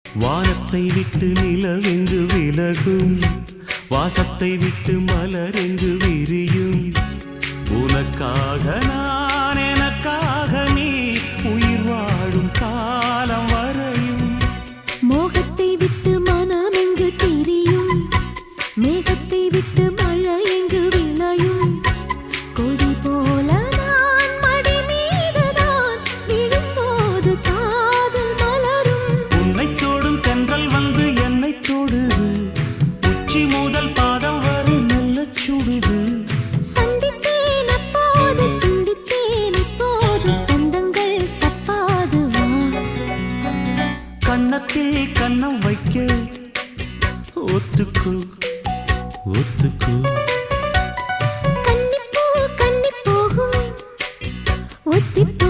வானத்தை விட்டு நிலவென்று விலகும், வாசத்தை விட்டு மலரென்று விரியும். உனக்காக நான், எனக்காக நீ, உயிர் வாழும் காலம் வரையும். மோகத்தை விட்டு மனம் எங்கு திரியும், மேகத்தை விட்டு மழை எங்கு விளையும். கொடி போல நான் மடி மீதுதான் விழும்போது காதல் மலரும். உன்னை தோடும் தென்றல் வந்து என்னை தொடுது, உச்சி முதல் பாதம் வரை நல்ல சுடுது. சந்தித்தேன் அப்போது, சிந்தித்தேன் இப்போது, சொந்தங்கள் தப்பாது வா. கன்னத்தில் கன்னம் வைக்க ஒத்துக்கு ஒத்துக்கு. கன்னிப்பூ கன்னி போகும் ஒத்திப்போ.